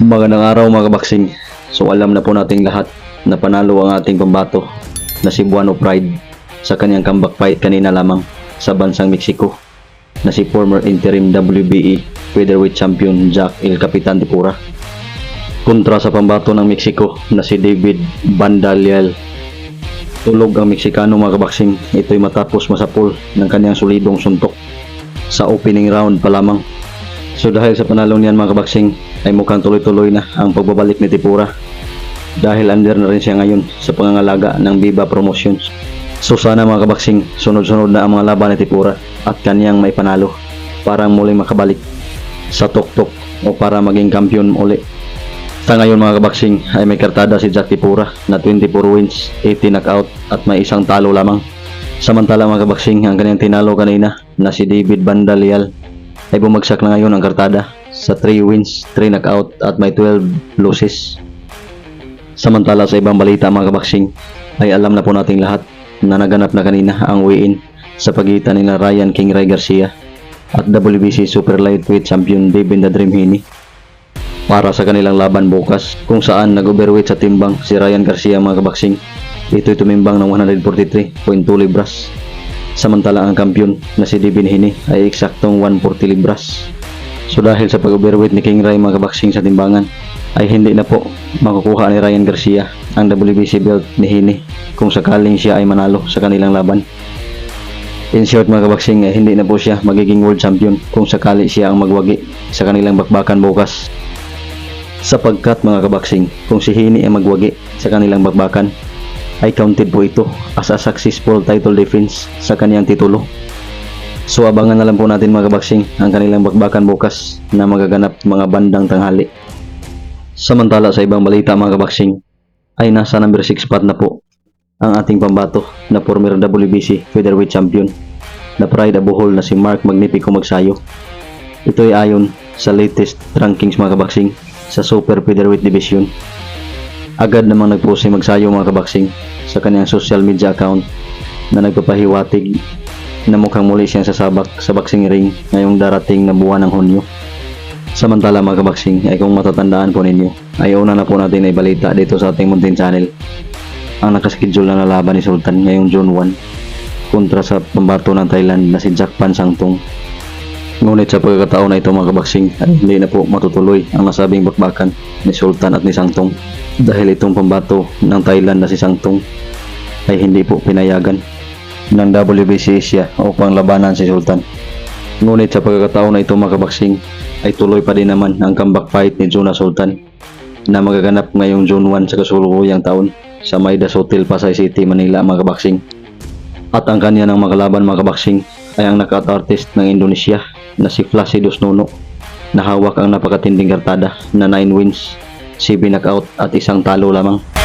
Magandang araw mga kabaksing. So alam na po nating lahat na panalo ang ating pambato na si Buano Pride sa kanyang comeback fight kanina lamang sa bansang Mexico na si former interim WBE featherweight champion Jack El Capitan Tipura kontra sa pambato ng Mexico na si David Bandaliel. Tulog ang Meksikano mga kabaksing. Ito'y matapos masapol ng kanyang solidong suntok sa opening round pa lamang. So dahil sa panalo niyan mga kabaksing ay mukhang tuloy-tuloy na ang pagbabalik ni Tipura dahil under na rin siya ngayon sa pangangalaga ng Viva Promotions. So sana mga kabaksing sunod-sunod na ang mga laban ni Tipura at kanyang may panalo para muling makabalik sa tuktok o para maging kampiyon uli. Sa ngayon mga kabaksing ay may kartada si Jack Tipura na 24 wins, 80 knockout at may isang talo lamang. Samantala mga kabaksing ang kanyang tinalo kanina na si David Bandaliel ay bumagsak na ngayon ang kartada sa 3 wins, 3 knockout at may 12 losses. Samantala sa ibang balita mga kabaksing ay alam na po nating lahat na naganap na kanina ang weigh-in sa pagitan nila Ryan King Ray Garcia at WBC Super Lightweight Champion Devin The Dream Haney para sa kanilang laban bukas, kung saan nag-overweight sa timbang si Ryan Garcia mga kabaksing. Ito'y tumimbang ng 143.2 libras. Samantala ang kampiyon na si Devin Haney ay eksaktong 140 libras. So dahil sa pag-overweight ni King Ray mga kabaksing sa timbangan ay hindi na po makukuha ni Ryan Garcia ang WBC belt ni Haney kung sakaling siya ay manalo sa kanilang laban. In short mga kabaksing ay hindi na po siya magiging world champion kung sakali siya ang magwagi sa kanilang bakbakan bukas. Sapagkat mga kabaksing kung si Haney ay magwagi sa kanilang bakbakan ay counted po ito as a successful title defense sa kaniyang titulo. So abangan na lang po natin mga kabaksing ang kanilang bakbakan bukas na magaganap mga bandang tanghali. Samantala sa ibang balita mga kabaksing ay nasa number 6 spot na po ang ating pambato na former WBC featherweight champion na pride abuhol na si Mark Magnifico Magsayo. Ito ay ayon sa latest rankings mga kabaksing sa super featherweight division. Agad namang nagpost si Magsayo mga kabaksing sa kanyang social media account na nagpapahiwatig na mukhang muli siyang sasabak sa boxing ring ngayong darating na buwan ng Hunyo. Samantala mga kabaksing ay kung matatandaan po ninyo ay una na po natin ay balita dito sa ating muntin channel ang nakaschedule na laban ni Sultan ngayong June 1 kontra sa pambato ng Thailand na si Jack Pan Sangtong. Ngunit sa pagkakataon na ito mga kabaksing ay hindi na po matutuloy ang nasabing bakbakan ni Sultan at ni Sangtong dahil itong pambato ng Thailand na si Sangtong ay hindi po pinayagan ng WBC Asia upang labanan si Sultan. Ngunit sa pagkakataon na ito mga kabaksing ay tuloy pa din naman ang comeback fight ni Jonah Sultan na magaganap ngayong June 1 sa kasulukuyang taon sa Midas Hotel, Pasay City, Manila mga kabaksing. At ang kanya ng makalaban mga kabaksing ay ang knockout artist ng Indonesia na si Placido Nuno na hawak ang napakatinding kartada na 9 wins, 7 knockout at isang talo lamang.